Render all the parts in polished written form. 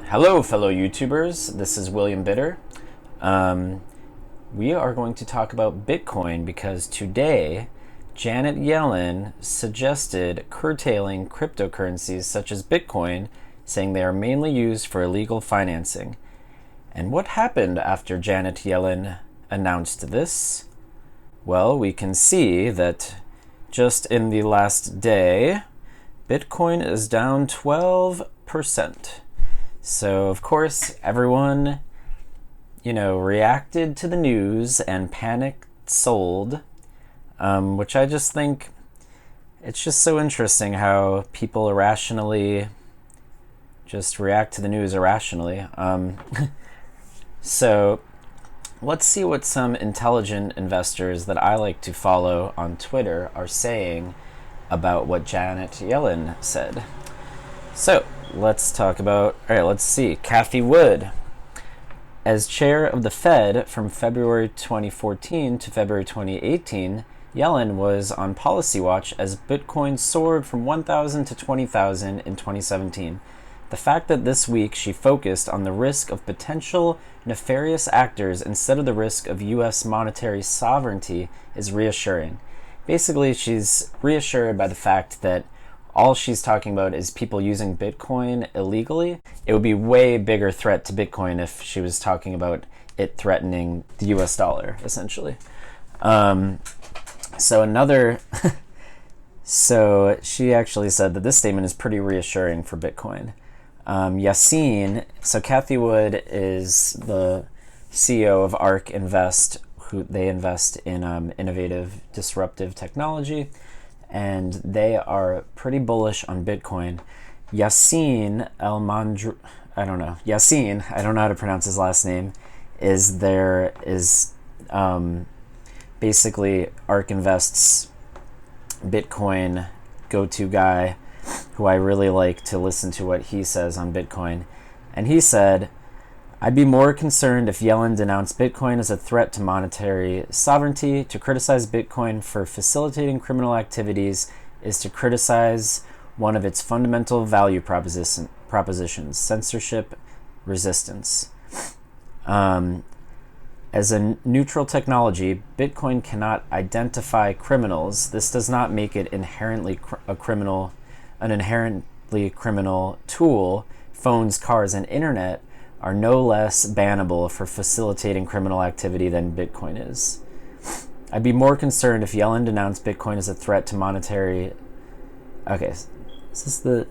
Hello, fellow YouTubers. This is William Bitter. We are going to talk about Bitcoin because today Janet Yellen suggested curtailing cryptocurrencies such as Bitcoin, saying they are mainly used for illegal financing. And what happened after Janet Yellen announced this? Well, we can see that just in the last day, Bitcoin is down 12%. So, of course, everyone, reacted to the news and panicked sold, which I just think it's just so interesting how people irrationally just react to the news irrationally. So, let's see what some intelligent investors that I like to follow on Twitter are saying about what Janet Yellen said. So, let's see. Cathie Wood. As chair of the Fed from February 2014 to February 2018, Yellen was on policy watch as Bitcoin soared from 1,000 to 20,000 in 2017. The fact that this week she focused on the risk of potential nefarious actors instead of the risk of U.S. monetary sovereignty is reassuring. Basically, she's reassured by the fact that all she's talking about is people using Bitcoin illegally. It would be a way bigger threat to Bitcoin if she was talking about it threatening the US dollar, essentially. So she actually said that this statement is pretty reassuring for Bitcoin. Cathie Wood is the CEO of Ark Invest, who they invest in innovative, disruptive technology. And they are pretty bullish on Bitcoin. Yassine, I don't know how to pronounce his last name, is basically Ark Invest's Bitcoin go-to guy, who I really like to listen to what he says on Bitcoin. And he said, "I'd be more concerned if Yellen denounced Bitcoin as a threat to monetary sovereignty. To criticize Bitcoin for facilitating criminal activities is to criticize one of its fundamental value propositions, censorship resistance. As a neutral technology, Bitcoin cannot identify criminals. This does not make it an inherently criminal tool. Phones, cars, and internet are no less bannable for facilitating criminal activity than Bitcoin is. I'd be more concerned if Yellen denounced Bitcoin as a threat to monetary..." Okay, is this the...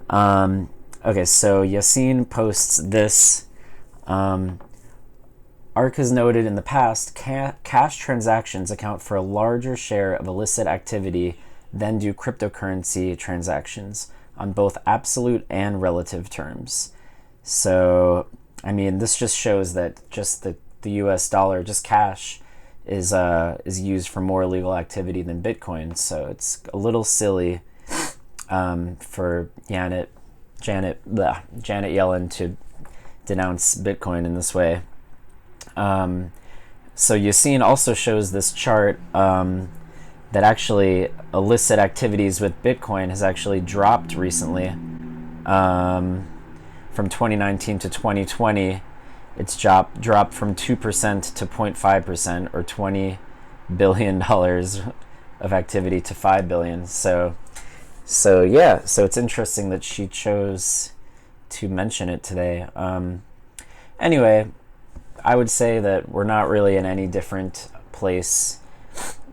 so Yassine posts this. Ark has noted in the past, cash transactions account for a larger share of illicit activity than do cryptocurrency transactions on both absolute and relative terms. So, this just shows that just the U.S. dollar, just cash, is used for more illegal activity than Bitcoin. So it's a little silly for Janet Yellen to denounce Bitcoin in this way. So Yassine also shows this chart that actually illicit activities with Bitcoin has actually dropped recently. From 2019 to 2020, it's dropped from 2% to 0.5%, or $20 billion of activity to $5 billion. So it's interesting that she chose to mention it today. Anyway, I would say that we're not really in any different place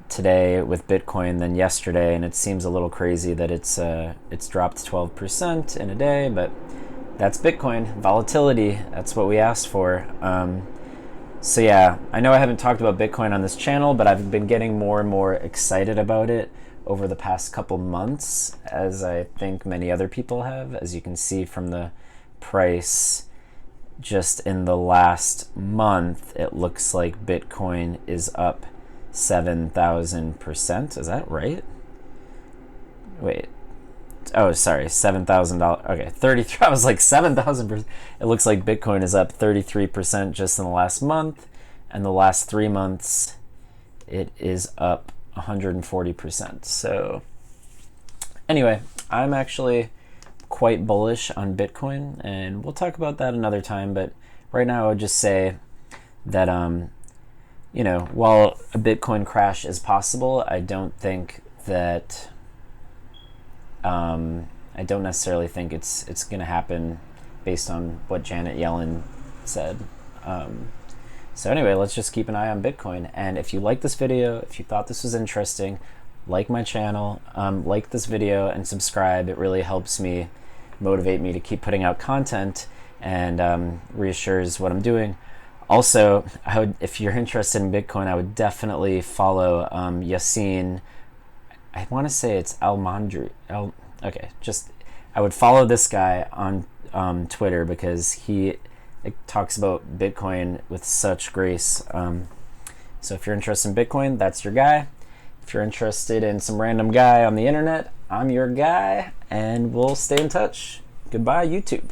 today with Bitcoin than yesterday, and it seems a little crazy that it's dropped 12% in a day, but that's Bitcoin. Volatility, that's what we asked for. I know I haven't talked about Bitcoin on this channel, but I've been getting more and more excited about it over the past couple months, as I think many other people have. As you can see from the price, just in the last month, it looks like Bitcoin is up 7,000%. Is that right? Wait. Oh, sorry, $7,000. Okay, 33. I was like 7,000%. It looks like Bitcoin is up 33% just in the last month, and the last 3 months, it is up 140%. So, anyway, I'm actually quite bullish on Bitcoin, and we'll talk about that another time. But right now, I would just say that while a Bitcoin crash is possible, I don't think that I don't necessarily think it's going to happen based on what Janet Yellen said. So anyway, let's just keep an eye on Bitcoin. And if you like this video, if you thought this was interesting, like my channel, like this video, and subscribe. It really helps me, motivate me to keep putting out content, and reassures what I'm doing. Also, if you're interested in Bitcoin, I would definitely follow Yassine. I want to say it's Almandri. I would follow this guy on Twitter because he talks about Bitcoin with such grace. So if you're interested in Bitcoin, that's your guy. If you're interested in some random guy on the internet, I'm your guy, and we'll stay in touch. Goodbye, YouTube.